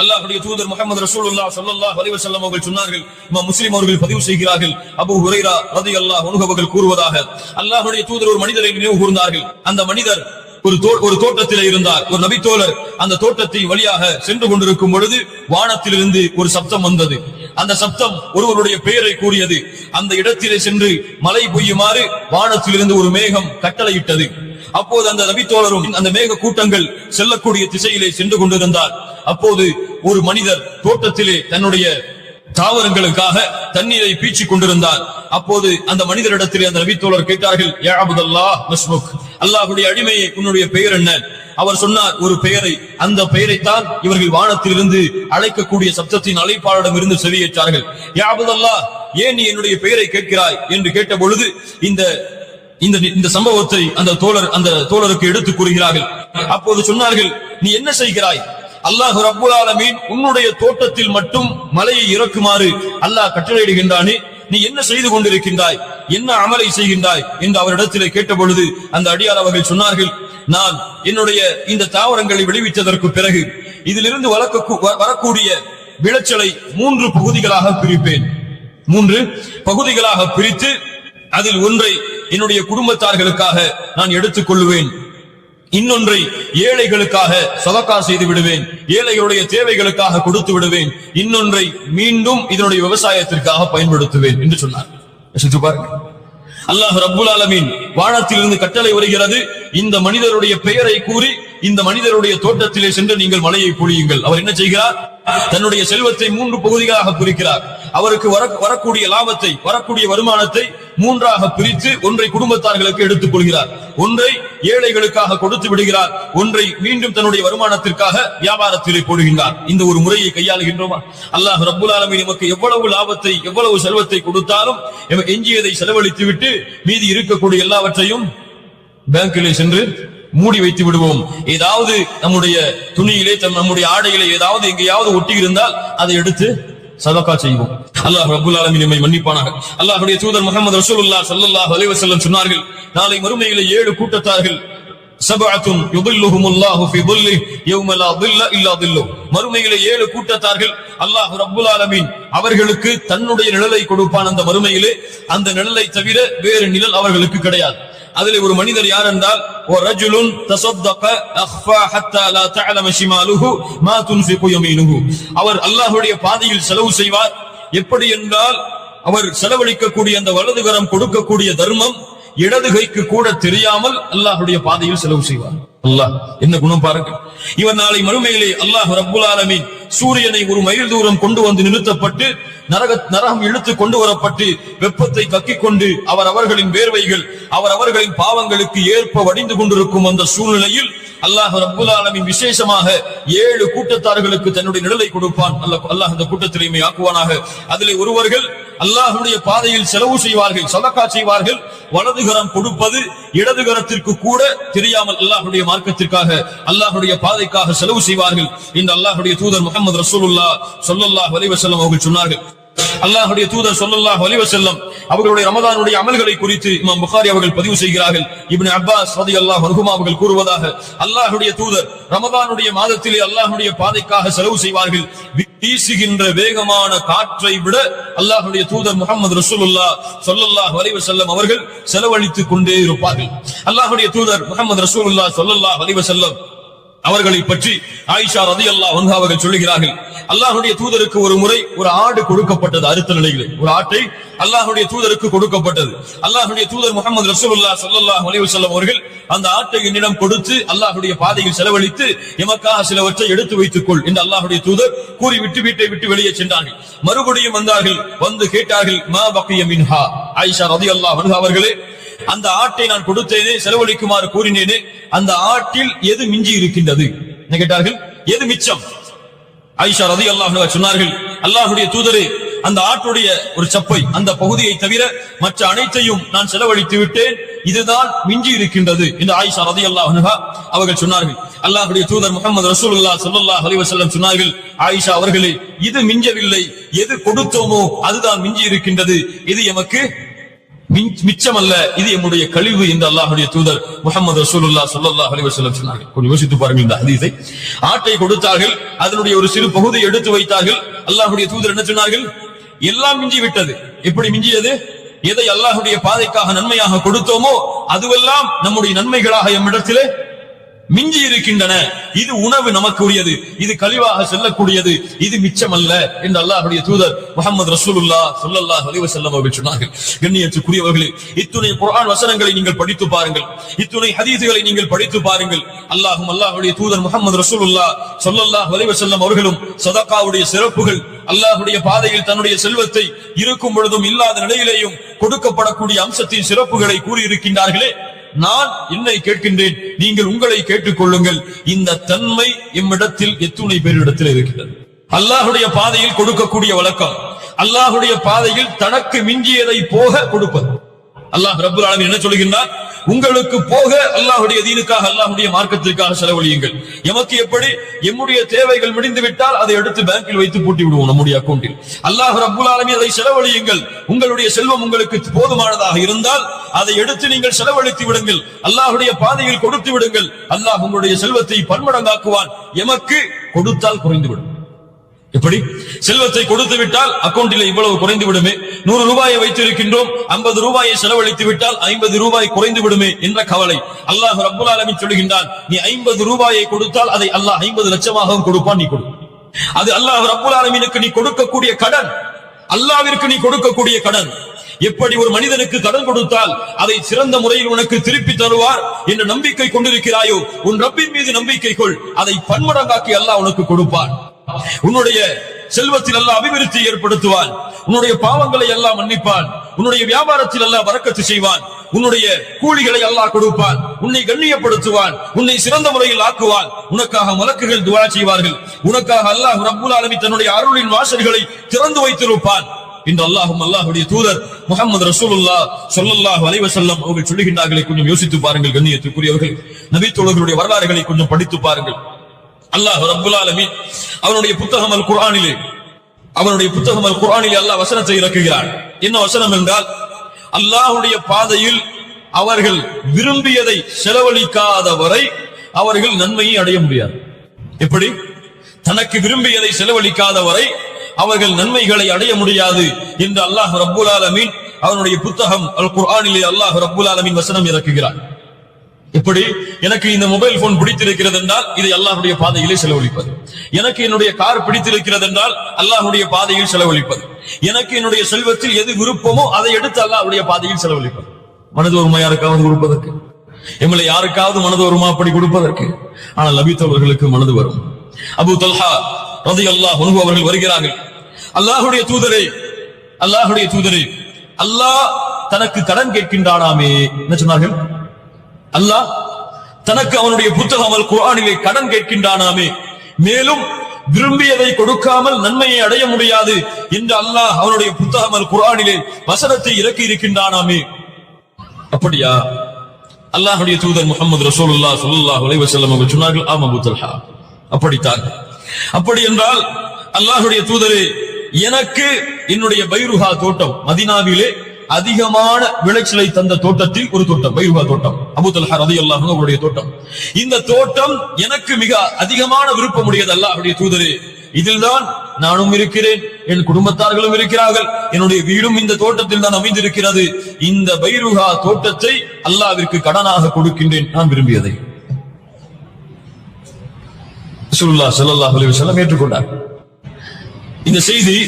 அல்லாஹ்வுடைய தூதர் முஹம்மது ரசூலுல்லாஹ் ஸல்லல்லாஹு அலைஹி வஸல்லம் அவர்கள் சொன்னார்கள், இமாம் முஸ்லிம் அவர்கள் பதிவு செய்கிறார்கள், அபூ ஹுரைரா ரலியல்லாஹு அன்ஹு அவர்கள் கூறுவதாக, அல்லாஹ்வுடைய தூதர் ஒரு மனிதரை நினைவு கூர்ந்தார்கள். அந்த மனிதர் ஒரு தோட்டத்திலே இருந்தார். ஒரு நபித்தோழர் அந்த தோட்டத்தை வழியாக சென்று கொண்டிருக்கும் பொழுது வானத்திலிருந்து ஒரு சப்தம் வந்தது. அந்த சப்தம் ஒருவருடைய பெயரை கூறியது. அந்த இடத்திலே சென்று மழை பெய்யுமாறு வானத்திலிருந்து ஒரு மேகம் கட்டளையிட்டது. அப்போது அந்த நபித்தோழரும் அந்த மேக கூட்டங்கள் செல்லக்கூடிய திசையிலே சென்று கொண்டிருந்தார். அப்போது ஒரு மனிதர் தோட்டத்திலே தன்னுடைய தாவரங்களுக்காக தண்ணீரை பீச்சிக் கொண்டிருந்தார். அப்போது அந்த மனிதரிடத்திலே அந்த நபித்தோழர் கேட்டார்கள், யா அப்துல்லாஹ் மஸ்முக், அல்லாஹ்வுடைய அடிமையே உன்னுடைய பெயர் என்ன? அவர் சொன்னார் ஒரு பெயரை. அந்த பெயரைத்தான் இவர்கள் வானத்திலிருந்து அழைக்கக்கூடிய சப்தத்தின் அழைப்பாளரிடம் இருந்து செவியேற்றார்கள். யா அப்துல்லாஹ், ஏன் நீ என்னுடைய பெயரை கேட்கிறாய் என்று கேட்ட பொழுது இந்த சம்பவத்தை அந்த தோழருக்கு எடுத்துக் கூறுகிறார்கள். அப்போது சொன்னார்கள், நீ என்ன செய்கிறாய்? அல்லாஹ் ரப்புல் ஆலமீன் உன்னுடைய தோட்டத்தில் மட்டும் மலையை இறக்குமாறு அல்லாஹ் கட்டளையிடுகின்றானே, நீ என்ன செய்து கொண்டிருக்கின்றாய், என்ன அமலை செய்கின்றாய் என்று அவரிடத்திலே கேட்ட பொழுது அந்த அடியார் அவர்கள் சொன்னார்கள், நான் என்னுடைய இந்த தாவரங்களை விளைவித்ததற்கு பிறகு இதிலிருந்து வரக்கூடிய விளைச்சலை 3 பகுதிகளாக பிரிப்பேன். 3 பகுதிகளாக பிரித்து அதில் ஒன்றை என்னுடைய குடும்பத்தார்களுக்காக நான் எடுத்துக் கொள்வேன், இன்னொன்றை ஏழைகளுக்காக சதகா செய்து விடுவேன், ஏழைகளுடைய தேவைகளுக்காக கொடுத்து விடுவேன், இன்னொன்றை மீண்டும் இதனுடைய விவசாயத்திற்காக பயன்படுத்துவேன் என்று சொன்னார். அல்லாஹ் ரப்புல் ஆலமீன் வானத்திலிருந்து கட்டளை வருகிறது, இந்த மனிதருடைய பெயரை கூறி இந்த மனிதருடைய தோட்டத்திலே சென்று நீங்கள் மலையை பொழியுங்கள். அவர் என்ன செய்கிறார்? தன்னுடைய செல்வத்தை 3 பகுதிகளாக பிரிக்கிறார். அவருக்கு வரக்கூடிய லாபத்தை, வரக்கூடிய வருமானத்தை 3ஆக பிரித்து ஒன்றை குடும்பத்தார்களுக்கு எடுத்துக் கொள்கிறார், ஒன்றை ஏழைகளுக்காக கொடுத்து விடுகிறார், ஒன்றை மீண்டும் தன்னுடைய வருமானத்திற்காக வியாபாரத்திலே போடுகின்றார். இந்த ஒரு முறையை கையாளுகின்றோமா? அல்லாஹ் ரப்புல் ஆலமீன் நமக்கு எவ்வளவு லாபத்தை, எவ்வளவு செல்வத்தை கொடுத்தாலும் எஞ்சியதை செலவழித்து விட்டு மீதி இருக்கக்கூடிய எல்லாவற்றையும் பேங்கிலே சென்று மூடி வைத்து விடுவோம். ஏதாவது நம்முடைய துணியிலே, நம்முடைய ஆடையிலே ஏதாவது எங்கேயாவது ஒட்டி இருந்தால் அதை எடுத்து சதகா செய்வோம். அல்லாஹ் ரப்புல் ஆலமீன் நம்மை மன்னிப்பானாக. அல்லாஹ்வுடைய தூதர் முஹம்மது ரசூலுல்லாஹ் ஸல்லல்லாஹு அலைஹி வஸல்லம் சொன்னார்கள், நாளை மறுமையிலே 7 கூட்டத்தார்கள், சபஅத்துன் யுதில்லுஹுமுல்லாஹு ஃபீ தில்லிஹி யௌம லா தில்ல இல்லா தில்லு, மறுமையிலே 7 கூட்டத்தார்கள் அல்லாஹ் ரப்புல் ஆலமீன் அவர்களுக்கு தன்னுடைய நிழலை கொடுப்பான். அந்த மறுமையிலே அந்த நிழலை தவிர வேறு நிழல் அவர்களுக்கு கிடையாது. அதிலே ஒரு மனிதர் யார் என்றால், ரஜுலுன் தஸத்தக அக்ஃபா ஹத்தா லா தஅலம ஷிமாலுஹு மா துன்ஃபிகு யமீனுஹு, அவர் அல்லாஹ்வுடைய பாதையில் செலவு செய்வார். எப்படி என்றால், அவர் செலவழிக்கக்கூடிய அந்த வலதுகரம் கொடுக்கக்கூடிய தர்மம் இடது கைக்கு கூட தெரியாமல் அல்லாஹ்வுடைய பாதையில் செலவு செய்வார். அல்லாஹ் என்ன குணம் பாருங்கள். இவர் நாளை மறுமையிலே அல்லாஹ் ரப்புல் ஆலமீன் சூரியனை 1 மைல் தூரம் கொண்டு வந்து நிறுத்தப்பட்டு நரகம் இழுத்து கொண்டு வரப்பட்டு வெப்பத்தை கக்கிக் கொண்டு அவர்களின் வேர்வைகள் அவர்களின் பாவங்களுக்கு ஏற்ப வடிந்து கொண்டிருக்கும் அந்த சூழ்நிலையில் அல்லாஹ் ரப்புல் ஆலமீன் விசேஷமாக 7 கூட்டத்தார்களுக்கு தன்னுடைய நிழலை கொடுப்பான். அல்லாஹ் அந்த கூட்டத்திலேயே ஆக்குவானாக. அதிலே ஒருவர்கள் அல்லாஹ்வுடைய பாதையில் செலவு செய்வார்கள், சதகா செய்வார்கள், வலதுகரம் கொடுப்பது இடதுகரத்திற்கு கூட தெரியாமல் அல்லாஹ்வுடைய மார்க்கத்திற்காக, அல்லாஹ்வுடைய பாதைக்காக செலவு செய்வார்கள் என்று அல்லாஹ்வுடைய தூதர் முஹம்மது ரசூலுல்லாஹ் ஸல்லல்லாஹு அலைஹி வஸல்லம் அவர்கள் சொன்னார்கள். அல்லாஹ்வுடைய தூதர் ஸல்லல்லாஹு அலைஹி வஸல்லம் அவர்களுடைய ரமதானுடைய அமல்களை குறித்து இமாம் புகாரி அவர்கள் பதிவு செய்கிறார்கள். இப்னு அப்பாஸ் ரலியல்லாஹு அன்ஹுமா அவர்கள் கூறுவதாக, அல்லாஹ்வுடைய தூதர் ரமதானுடைய மாதத்திலே அல்லாஹ்வுடைய பாதைக்காக செலவு செய்வார்கள். வீசுகின்ற வேகமான காற்றை விட அல்லாஹ்வுடைய தூதர் முஹம்மது ரசூலுல்லாஹ் ஸல்லல்லாஹு அலைஹி வஸல்லம் அவர்கள் செலவழித்துக் கொண்டே இருப்பார்கள். அல்லாஹ்வுடைய தூதர் முஹம்மது ரசூலுல்லாஹ் ஸல்லல்லாஹு அலைஹி வஸல்லம் அவர்களை பற்றி ஆயிஷா ரலியல்லாஹு அன்ஹா அவர்கள் சொல்லுகிறார்கள், அல்லாஹ்வுடைய தூதருக்கு ஒரு முறை ஒரு ஆடு கொடுக்கப்பட்டது. அறுத்த நிலையிலே ஒரு ஆட்டை அல்லாஹ்வுடைய தூதருக்கு கொடுக்கப்பட்டது. அல்லாஹ்வுடைய தூதர் முஹம்மது ரசூலுல்லாஹ் ஸல்லல்லாஹு அலைஹி வஸல்லம் அவர்கள் அந்த ஆட்டை என்னிடம் கொடுத்து அல்லாஹ்வுடைய பாதையில் செலவழித்து எமக்காக சிலவற்றை எடுத்து வைத்துக் கொள் என்று அல்லாஹ்வுடைய தூதர் கூறிவிட்டு வீட்டை விட்டு வெளியே சென்றார்கள். மறுபடியும் வந்தார்கள், வந்து கேட்டார்கள், மா பக்கிய மின்ஹா, ஆயிஷா ரலியல்லாஹு அன்ஹா அவர்களே, அந்த ஆட்டை நான் கொடுத்தேனே, செலவழிக்குமாறு கூறினேனே, அந்த ஆட்டில் எது மிஞ்சி இருக்கின்றது என்ன கேட்டார்கள். எது மிச்சம்? ஆயிஷா ரலியல்லாஹு அன்ஹா சொன்னார்கள், அல்லாஹ்வுடைய தூதரே, அந்த ஆட்டுடைய ஒரு சப்பை, அந்த பகுதியை தவிர மற்ற அனைத்தையும் நான் செலவழித்து விட்டேன், இதுதான் மிஞ்சி இருக்கின்றது என்று ஆயிஷா ரலியல்லாஹு அன்ஹா அவர்கள் சொன்னார்கள். அல்லாஹ்வுடைய தூதர் முஹம்மது ரசூலுல்லாஹ் ஸல்லல்லாஹு அலைஹி வஸல்லம் சொன்னார்கள், ஆயிஷா அவர்களே, இது மிஞ்சவில்லை, எது கொடுத்தோமோ அதுதான் மிஞ்சி இருக்கின்றது, இது எமக்கு மிச்சம் அல்ல, இது நம்முடைய கழிவு என்று அல்லாஹ்வுடைய தூதர் முஹம்மது ரசூலுல்லாஹ் ஸல்லல்லாஹு அலைஹி வஸல்லம் சொன்னார்கள். கொஞ்சம் யோசித்து பாருங்கள் இந்த ஹதீஸை. ஆட்டை கொடுத்தார்கள், அதனுடைய ஒரு சிறு பகுதியை எடுத்து வைத்தார்கள். அல்லாஹ்வுடைய தூதர் என்ன சொன்னார்கள்? எல்லாம் மிஞ்சி விட்டது. எப்படி மிஞ்சியது? எதை அல்லாஹ்வுடைய பாதைக்காக நன்மையாக கொடுத்தோமோ அதுவெல்லாம் நம்முடைய நன்மைகளாக எம்மிடத்திலே மிஞ்சி இருக்கின்றன. இது உணவு நமக்கு உரியது, இது கழிவாக செல்லக்கூடியது, இது மிச்சம் அல்ல என்று அல்லாஹ்வுடைய தூதர் முஹம்மது ரசூலுல்லாஹ் ஸல்லல்லாஹு அலைஹி வஸல்லம் அவர்கள் சொன்னார்கள். கண்ணியத்துக்குரியவர்களே, இத்துணை குர்ஆன் வசனங்களை நீங்கள் படித்து பாருங்கள், இத்துணை ஹதீஸ்களை நீங்கள் படித்து பாருங்கள். அல்லாஹ்வுடைய தூதர் முஹம்மது ரசூலுல்லாஹ் ஸல்லல்லாஹு அலைஹி வஸல்லம் அவர்களும் சதகாவுடைய சிறப்புகள், அல்லாஹ்வுடைய பாதையில் தன்னுடைய செல்வத்தை இருக்கும் பொழுதும் இல்லாத நிலையிலேயும் கொடுக்கப்படக்கூடிய அம்சத்தின் சிறப்புகளை கூறியிருக்கின்றார்களே. நான் என்னை கேட்கின்றேன், நீங்கள் உங்களை கேட்டுக் கொள்ளுங்கள். இந்த தன்மை எம்மிடத்தில் எத்துணை பேரிடத்தில் இருக்கின்றது? அல்லாஹ்வுடைய பாதையில் கொடுக்கக்கூடிய வழக்கம், அல்லாஹ்வுடைய பாதையில் தனக்கு மிஞ்சியதை போக கொடுப்பது. அல்லாஹ் ரப்பல் ஆலமீன் என்ன சொல்கின்றார்? உங்களுக்கு போக அல்லாஹ்வுடைய தீனுக்காக, அல்லாஹ்வுடைய மார்க்கத்திற்காக செலவழியுங்கள். எமக்கு எப்படி? எம்முடைய தேவைகள் முடிந்து விட்டால் அதை எடுத்து பேங்கில் வைத்து பூட்டி விடுவோம் நம்முடைய அக்கௌண்டில். அல்லாஹ் ரப்பல் ஆலமீன் அதை செலவழியுங்கள். உங்களுடைய செல்வம் உங்களுக்கு போதுமானதாக இருந்தால் அதை எடுத்து நீங்கள் செலவழித்து விடுங்கள், அல்லாஹ்வுடைய பாதையில் கொடுத்து விடுங்கள். அல்லாஹ் உங்களுடைய செல்வத்தை பன்மடங்காக்குவான். எமக்கு கொடுத்தால் குறைந்துவிடும். எப்படி? செல்வத்தை கொடுத்து விட்டால் அக்கௌண்டில் இவ்வளவு குறைந்து விடுமே, 100 ரூபாயை வைத்திருக்கின்றோம், 50 ரூபாயை செலவழித்து விட்டால் 50 ரூபாய் குறைந்து விடுமே என்ற கவலை. அல்லாஹ் ரப்பல் ஆலமீன் சொல்கின்றான், நீ 50 ரூபாயை கொடுத்தால் அதை அல்லாஹ் 50 லட்சமாகவும் கொடுப்பான். நீ கொடு. அது அல்லாஹ் ரப்பல் ஆலமீனுக்கு நீ கொடுக்கக்கூடிய கடன், அல்லாஹ்விற்கு நீ கொடுக்கக்கூடிய கடன். எப்படி ஒரு மனிதனுக்கு கடன் கொடுத்தால் அதை சிறந்த முறையில் உனக்கு திருப்பி தருவார் என்ற நம்பிக்கை கொண்டிருக்கிறாயோ, உன் ரப்பின் மீது நம்பிக்கை கொள், அதை பன்மடங்காக்கி அல்லாஹ் உனக்கு கொடுப்பான். உன்னுடைய செல்வத்தில் அல்லாஹ் அபிவிருத்தி ஏற்படுத்துவான், உன்னுடைய பாவங்களை அல்லாஹ் மன்னிப்பான், உன்னுடைய வியாபாரத்தில் அல்லாஹ் பரக்கத்து செய்வான், உன்னுடைய கூலிகளை அல்லாஹ் கொடுப்பான், உன்னை கண்ணியப்படுத்துவான், உன்னை சிறந்த முறையில் ஆக்குவான். உனக்காக மலக்குகள் துஆ செய்வார்கள், உனக்காக அல்லாஹ் ரப்பல் ஆலமீன் தன்னுடைய அருளின் வாசல்களை திறந்து வைத்திருப்பான் என்று அல்லாஹ்வுடைய தூதர் முஹம்மது ரசூலுல்லாஹ் ஸல்லல்லாஹு அலைஹி வஸல்லம் அவர்கள் சொல்லுகின்றார்களே. கொஞ்சம் யோசித்து பாருங்கள் கண்ணியத்துக்குரியவர்கள், நபி தோழர்களுடைய வரலாறுகளை கொஞ்சம் படித்து பாருங்கள். அல்லாஹ் ரப்பல் ஆலமீன் அவனுடைய புத்தகம் அல் குர்ஆனிலே அல்லாஹ் வசனத்தை இறக்குகிறான். என்ன வசனம் என்றால், அல்லாஹ்வுடைய பாதையில் அவர்கள் விரும்பியதை செலவழிக்காத வரை அவர்கள் நன்மையை அடைய முடியாது. எப்படி? தனக்கு விரும்பியதை செலவழிக்காத வரை அவர்கள் நன்மைகளை அடைய முடியாது என்று அல்லாஹ் ரப்பல் ஆலமீன் அவனுடைய புத்தகம் அல் குர்ஆனிலே அல்லாஹ் ரப்பல் ஆலமீன் வசனம் இறக்குகிறான். எப்படி? எனக்கு இந்த மொபைல் போன் பிடித்திருக்கிறது என்றால் இதை அல்லாஹ்வுடைய பாதையிலே செலவழிப்பது, எனக்கு என்னுடைய கார் பிடித்திருக்கிறது என்றால் அல்லாஹ்வுடைய பாதையில் செலவழிப்பது, எனக்கு என்னுடைய செல்வத்தில் எது விருப்பமோ அதை எடுத்து அல்லாஹ்வுடைய பாதையில் செலவழிப்பது. மனது ஒருமா யாருக்காவது கொடுப்பதற்கு, எம்மை யாருக்காவது மனது ஒருமா அப்படி கொடுப்பதற்கு. ஆனால் நபி தோழர்களுக்கு மனது வரும். அபூ தல்ஹா ரலியல்லாஹு அன்ஹு அவர்கள் வருகிறார்கள், அல்லாஹ்வுடைய தூதரே, அல்லாஹ் தனக்கு கடன் கேட்கின்றானாமே. என்ன சொன்னார்கள்? அல்லாஹ் தனக்கு அவனுடைய புத்தகம் அல் குர்ஆனிலே கடன் கேட்கின்றானாமே, மேலும் விரும்பியதை கொடுக்காமல் நன்மையை அடைய முடியாது என்று அல்லாஹ் அவனுடைய புத்தகம் அல் குர்ஆனிலே வசனத்தை இறக்கி இருக்கின்றானாமே. அப்படியா? அல்லாஹ்வுடைய தூதர் முஹம்மது ரசூலுல்லாஹ் ஸல்லல்லாஹு அலைஹி வஸல்லம் அவர்கள் சொன்னார்கள், ஆம் அபூ தல்ஹா, அப்படித்தான். அப்படி என்றால் அல்லாஹ்வுடைய தூதரே, எனக்கு என்னுடைய பைருஹா தோட்டம், மதீனாவிலே அதிகமான விளைச்சலை தந்த தோட்டத்தில் ஒரு தோட்டம் பைருஹா தோட்டம், அபூ தல்ஹா ரலியல்லாஹு அன்ஹு அவருடைய தோட்டம். இந்த தோட்டம் எனக்கு மிக அதிகமான விருப்பம் உடையது அல்லாஹ்வுடைய தூதரே. இதில்தான் நானும் இருக்கிறேன், என் குடும்பத்தார்களும் இருக்கிறார்கள், என்னுடைய வீடும் இந்த தோட்டத்தில் தான் அமைந்திருக்கிறது. இந்த பைருஹா தோட்டத்தை அல்லாஹ்விற்கு கடனாக கொடுக்கின்றேன், நான் விரும்பியதை. ரசூலுல்லாஹ் ஸல்லல்லாஹு அலைஹி வஸல்லம் ஏற்றுக்கொண்டார். இந்த செய்தி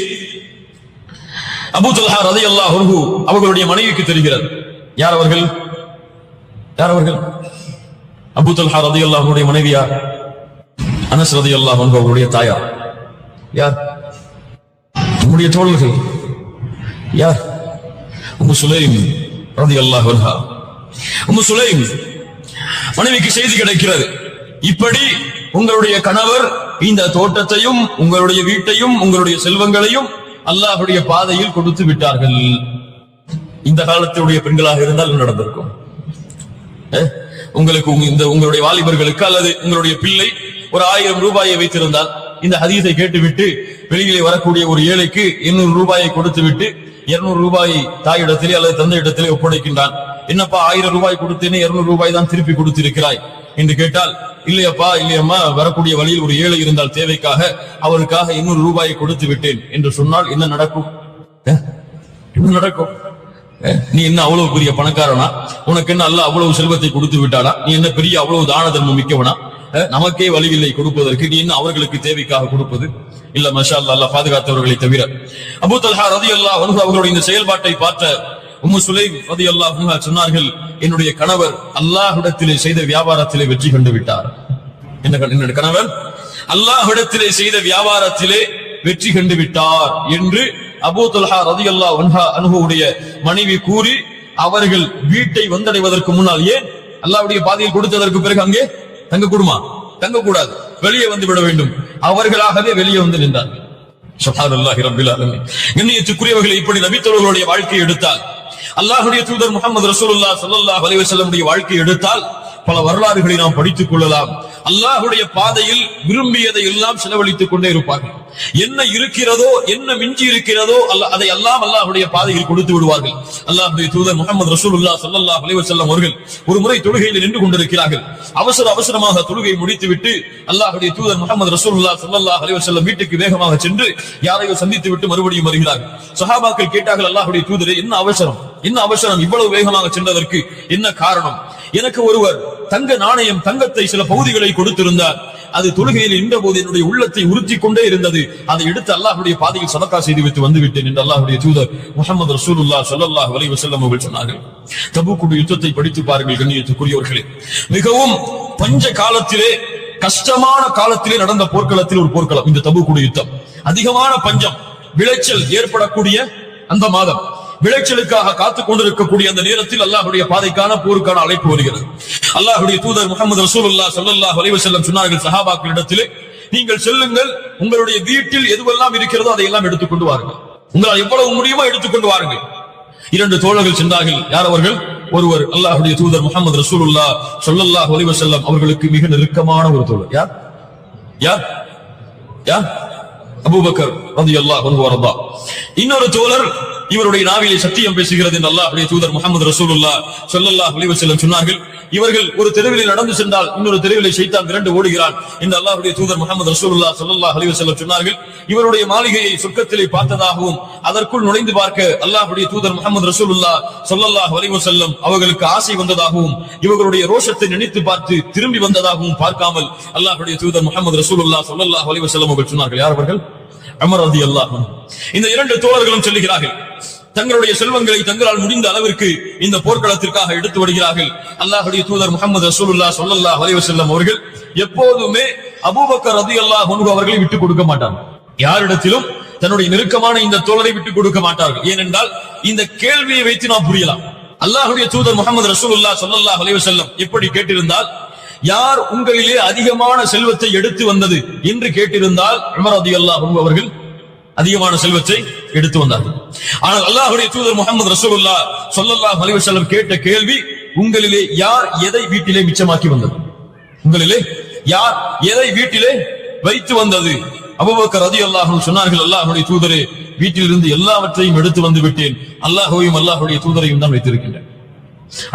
அபூ தல்ஹா ரலியல்லாஹு அன்ஹு அவர்களுடைய மனைவிக்கு தெரிகிறது. யார் அவர்கள்? அபூ தல்ஹா ரலியல்லாஹு அன்ஹுடைய மனைவி யார்? அனஸ் ரலியல்லாஹு அன்ஹு அவர்களுடைய தாயார். யார்? நம்முடைய தோழர்கள். யார்? உம்மு சுலைம் ரலியல்லாஹு அன்ஹா. உம்மு சுலைம் மனைவிக்கு செய்தி கிடைக்கிறது, இப்படி உங்களுடைய கணவர் இந்த தோட்டத்தையும் உங்களுடைய வீட்டையும் உங்களுடைய செல்வங்களையும் அல்லாஹ்வுடைய பாதையில் கொடுத்து விட்டார்கள். இந்த காலத்துடைய பெண்களாக இருந்தால் நடந்திருக்கும். உங்களுக்கு உங்களுடைய வாலிபர்களுக்கு அல்லது உங்களுடைய பிள்ளை ஒரு 1000 ரூபாயை வைத்திருந்தால், இந்த ஹதீஸை கேட்டுவிட்டு வெளியிலே வரக்கூடிய ஒரு ஏழைக்கு 800 ரூபாயை கொடுத்து விட்டு 200 ரூபாய் தாயிடத்திலே அல்லது தந்தை இடத்திலே ஒப்படைக்கின்றான். என்னப்பா 1000 ரூபாய் கொடுத்தேனே 200 ரூபாய் தான் திருப்பி கொடுத்திருக்கிறாய் என்று கேட்டால், இல்லையப்பா இல்லையம்மா, வரக்கூடிய வழியில் ஒரு ஏழை இருந்தால் தேவைக்காக அவருக்காக 200 ரூபாயை கொடுத்து விட்டேன் என்று சொன்னால் என்ன நடக்கும்? என்ன நடக்கும்? நீ என்ன அவ்வளவு பெரிய பணக்காரனா? உனக்கு என்ன அல்ல அவ்வளவு செல்வத்தை கொடுத்து விட்டானா? நீ என்ன பெரிய அவ்வளவு தான தர்மம் மிக்கவனா? நமக்கே வழியில்லை கொடுப்பதற்கு, நீ என்ன அவர்களுக்கு தேவைக்காக கொடுப்பது? இல்ல மஷா அல்லாஹ் பாதுகாத்தவர்களை தவிர. அபூ தல்ஹா ரலியல்லாஹு அன்ஹு அவர்களுடைய இந்த செயல்பாட்டை பார்த்த உம்மு சுலைம் ரலியல்லாஹு அன்ஹா சொன்னார்கள், என்னுடைய கணவர் அல்லாஹ்விடத்திலே செய்த வியாபாரத்திலே வெற்றி கண்டு விட்டார். என்னுடைய கணவர் அல்லாஹ்விடத்திலே செய்த வியாபாரத்திலே வெற்றி கண்டு விட்டார் என்று அபூ தல்ஹா ரலியல்லாஹு அன்ஹுவுடைய மனைவி கூறி, அவர்கள் வீட்டை வந்தடைவதற்கு முன்னால், ஏன் அல்லாஹ்வுடைய பாதையில் கொடுத்ததற்கு பிறகு அங்கே தங்க கூடுமா? தங்க கூடாது, வெளியே வந்து விட வேண்டும். அவர்களாகவே வெளியே வந்து நின்றார்கள். சுப்ஹானல்லாஹி ரப்பில் ஆலமீன். கண்ணியத்துக்குரியவர்களை, இப்படி நபித்தோழர்களுடைய வாழ்க்கையை எடுத்தால், அல்லாஹ்வுடைய தூதர் முஹம்மது ரசூலுல்லாஹ் ஸல்லல்லாஹு அலைஹி வஸல்லம் வாழ்க்கையை எடுத்தால் பல வரலாறுகளை நாம் படித்துக் கொள்ளலாம். அல்லாஹ்வுடைய பாதையில் விரும்பியதை எல்லாம் செலவழித்துக் கொண்டே இருப்பார்கள். என்ன இருக்கிறதோ, என்ன மிஞ்சி இருக்கிறதோ அதை எல்லாம் அல்லாஹ்வுடைய பாதையில் கொடுத்து விடுவார்கள். அல்லாஹ்வுடைய தூதர் முஹம்மது ரசூலுல்லாஹ் ஸல்லல்லாஹு அலைஹி வஸல்லம் அவர்கள் ஒரு முறை தொழுகையில் நின்று கொண்டிருக்கிறார்கள். அவசரமாக தொழுகை முடித்துவிட்டு அல்லாஹ்வுடைய தூதர் முஹம்மது ரசூலுல்லாஹ் ஸல்லல்லாஹு அலைஹி வஸல்லம் வீட்டுக்கு வேகமாக சென்று யாரையோ சந்தித்து விட்டு மறுபடியும் வருகிறார்கள். சஹாபாக்கள் கேட்டார்கள், அல்லாஹ்வுடைய தூதரே, என்ன அவசரம்? என்ன அவசரம்? இவ்வளவு வேகமாக சென்றதற்கு என்ன காரணம்? எனக்கு ஒருவர் தங்க நாணயம், தங்கத்தை சில பகுதிகளை கொடுத்திருந்தார். அது தொழுகையில் நின்ற போது என்னுடைய உள்ளத்தை உறுத்தி கொண்டே இருந்தது. அதை எடுத்து அல்லாஹ்வுடைய பாதையில் சதகா செய்து விட்டு வந்துவிட்டேன் என்று அல்லாஹ்வுடைய தூதர் முஹம்மது ரசூலுல்லாஹ் ஸல்லல்லாஹு அலைஹி வஸல்லம் அவர்கள் சொன்னார்கள். தபூக்குடைய யுத்தத்தை படித்து பாருங்கள் கண்ணியத்துக்குரியவர்களே. மிகவும் பஞ்ச காலத்திலே, கஷ்டமான காலத்திலே நடந்த போர்க்களத்தில் ஒரு போர்க்களம் இந்த தபூக்குடைய யுத்தம். அதிகமான பஞ்சம், விளைச்சல் ஏற்படக்கூடிய அந்த மாதம், விளைச்சலுக்காக காத்துக் கொண்டிருக்கக்கூடிய அந்த நேரத்தில் அல்லாஹ்வுடைய பாதைக்கான போருக்கான அழைப்பு வருகிறது. அல்லாஹ்வுடைய தூதர் முஹம்மது ரசூலுல்லாஹ் ஸல்லல்லாஹு அலைஹி வஸல்லம் சொன்னார்கள் சஹாபாக்களிடத்திலே, நீங்கள் செல்லுங்கள், உங்களுடைய வீட்டில் எதுவெல்லாம் இருக்கிறதோ அதையெல்லாம் எடுத்துக்கொண்டு வாருங்கள். உங்களால் எவ்வளவு முடியுமோ எடுத்துக்கொண்டு வாருங்கள். 2 தோழர்கள் சென்றார்கள். யார் அவர்கள்? ஒருவர் அல்லாஹ்வுடைய தூதர் முஹம்மது ரசூலுல்லாஹ் ஸல்லல்லாஹு அலைஹி வஸல்லம் அவர்களுக்கு மிக நெருக்கமான ஒரு தோழர். யார்? யார்? யார்? அபூபக்கர் ரலியல்லாஹு அன்ஹு வரதா. இன்னொரு தோழர், இவருடைய நாவிலே சத்தியம் பேசுகிறது என்று அல்லாஹ்வுடைய தூதர் முஹம்மது ரசூலுல்லாஹ் ஸல்லல்லாஹு அலைஹி வஸல்லம் சொன்னார்கள். இவர்கள் ஒரு தெருவிலே நடந்து சென்றால் இன்னொரு தெருவிலே ஷைத்தான் விரண்டு ஓடுகிறான் என்று அல்லாஹ்வுடைய தூதர் முஹம்மது ரசூலுல்லாஹ் ஸல்லல்லாஹு அலைஹி வஸல்லம் சொன்னார்கள். இவருடைய மாளிகையை சொர்க்கத்திலே பார்த்ததாகவும் அதற்குள் நுழைந்து பார்க்க அல்லாஹ்வுடைய தூதர் முஹம்மது ரசூலுல்லாஹ் ஸல்லல்லாஹு அலைஹி வஸல்லம் அவர்களுக்கு ஆசை வந்ததாகவும் இவர்களுடைய ரோஷத்தை நினைத்து பார்த்து திரும்பி வந்ததாகவும் பார்க்காமல் அல்லாஹ்வுடைய தூதர் முஹம்மது ரசூலுல்லாஹ் ஸல்லல்லாஹு அலைஹி வஸல்லம் அவர்கள் சொன்னார்கள். யார் அவர்கள்? உமர் ரலியல்லாஹு அன்ஹு. இந்த 2 தோழர்களும் சொல்லுகிறார்கள், தங்களுடைய செல்வங்களை தங்களால் முடிந்த அளவிற்கு இந்த போர்க்களத்திற்காக எடுத்து வருகிறார்கள். அல்லாஹ்வுடைய தூதர் முஹம்மது ரசூலுல்லாஹ் ஸல்லல்லாஹு அலைஹி வஸல்லம் அவர்கள் எப்போதுமே அபூபக்கர் ரலியல்லாஹு அன்ஹு அவர்களை விட்டுக் கொடுக்க மாட்டார்கள். யாரிடத்திலும் தன்னுடைய நெருக்கமான இந்த தோழரை விட்டுக் கொடுக்க மாட்டார்கள். ஏனென்றால் இந்த கேள்வியை வைத்து நாம் புரியலாம். அல்லாஹ்வுடைய தூதர் முஹம்மது ரசூலுல்லாஹ் ஸல்லல்லாஹு அலைஹி வஸல்லம் எப்படி கேட்டிருந்தால், யார் உங்களிலே அதிகமான செல்வத்தை எடுத்து வந்தது என்று கேட்டிருந்தால் உமர் ரலியல்லாஹு அன்ஹு அவர்கள் அதிகமான செல்வத்தை எடுத்து வந்தார்கள். ஆனால் அல்லாஹ்வுடைய தூதர் முஹம்மது ரசூலுல்லாஹ் ஸல்லல்லாஹு அலைஹி வஸல்லம் கேட்ட கேள்வி, உங்களிலே யார் எதை வீட்டிலே மிச்சமாக்கி வந்தது? உங்களிலே யார் எதை வீட்டிலே வைத்து வந்தது? அபூபக்கர் ரலியல்லாஹு அன்ஹு சொன்னார்கள், அல்லாஹ்வுடைய தூதரே, வீட்டிலிருந்து எல்லாவற்றையும் எடுத்து வந்து விட்டேன். அல்லாஹ்வையும் அல்லாஹ்வுடைய தூதரையும் தான் வைத்திருக்கின்றேன்.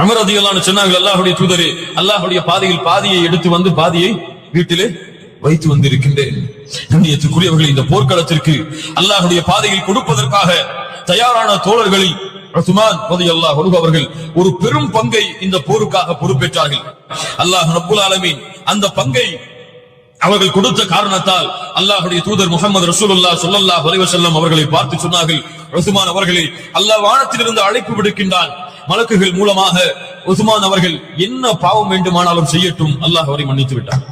உமர் ரலியல்லாஹு அன்ஹு சொன்னார்கள், அல்லாஹ்வுடைய தூதரே, அல்லாஹ்வுடைய பாதையில் பாதியை எடுத்து வந்து பாதியை வீட்டிலே வைத்து வந்திருக்கின்றேன். கண்ணியத்துக்குரியவர்கள், இந்த போர்க்களத்திற்கு அல்லாஹ்வுடைய பாதையில் கொடுப்பதற்காக தயாரான தோழர்களில் உஸ்மான் ரலியல்லாஹு அன்ஹு அவர்கள் ஒரு பெரும் பங்கை இந்த போருக்காக பொறுப்பேற்றார்கள். அல்லாஹ் ரப்புல் ஆலமீன் அந்த பங்கை அவர்கள் கொடுத்த காரணத்தால் அல்லாஹ்வுடைய தூதர் முஹம்மது ரசூலுல்லாஹ் ஸல்லல்லாஹு அலைஹி வஸல்லம் அவர்களை பார்த்து சொன்னார்கள், உஸ்மான் அவர்களே, அல்லாஹ் வானத்திலிருந்து அழைப்பு விடுக்கின்றான். மலக்குகள் மூலமாக உஸ்மான் அவர்கள் என்ன பாவம் வேண்டுமானாலும் செய்யட்டும், அல்லாஹ் அவரை மன்னித்து விட்டார்.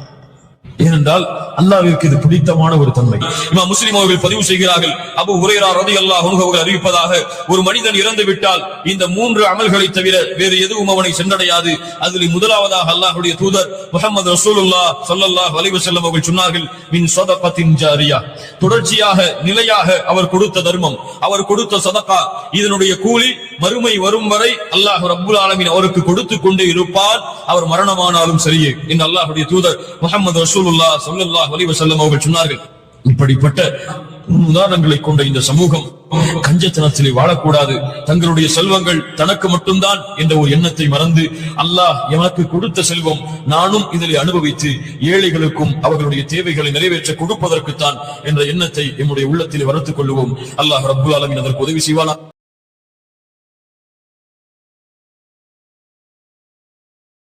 ஏனென்றால் அல்லாஹ்விற்கு இது பிடித்தமான ஒரு தன்மை. இமாம் முஸ்லிம் அவர்கள் பதிவு செய்கிறார்கள், அபூ ஹுரைரா ரலியல்லாஹு அன்ஹு அவர்கள் அறிவிப்பதாக, ஒரு மனிதன் இறந்து விட்டால் இந்த 3 அமல்களை தவிர வேறு எதுவும் அவனை சென்றடையாது. அதில் முதலாவதாக அல்லாஹ்வுடைய தூதர் முஹம்மது ரசூலுல்லாஹ் ஸல்லல்லாஹு அலைஹி வஸல்லம் அவர்கள் சொன்னார்கள், மின் ஸதகத்தின் ஜாரியா, தொடர்ச்சியாக நிலையாக அவர் கொடுத்த தர்மம், அவர் கொடுத்த சதகா, இதனுடைய கூலி மறுமை வரும் வரை அல்லாஹ் ரப்புல் ஆலமீன் அவருக்கு கொடுத்துக் கொண்டே இருப்பார், அவர் மரணமானாலும் சரியே என்று அல்லாஹ்வுடைய தூதர் முஹம்மது ரசூலுல்லாஹ் ஸல்லல்லாஹு அலைஹி வஸல்லம் அவர்கள் சொன்னார்கள். இப்படிப்பட்ட உதாரணங்களை கொண்ட இந்த சமூகம் கஞ்சத்தனத்திலே வாழக்கூடாது. தங்களுடைய செல்வங்கள் தனக்கு மட்டும்தான் என்ற ஒரு எண்ணத்தை மறந்து அல்லாஹ் எனக்கு கொடுத்த செல்வம் நானும் இதில் அனுபவித்து ஏழைகளுக்கும் அவர்களுடைய தேவைகளை நிறைவேற்ற கொடுப்பதற்குத்தான் என்ற எண்ணத்தை நம்முடைய உள்ளத்தில் வளர்த்துக் கொள்வோம். அல்லாஹ் ரப்புல் ஆலமீன் அதற்கு உதவி செய்வானா.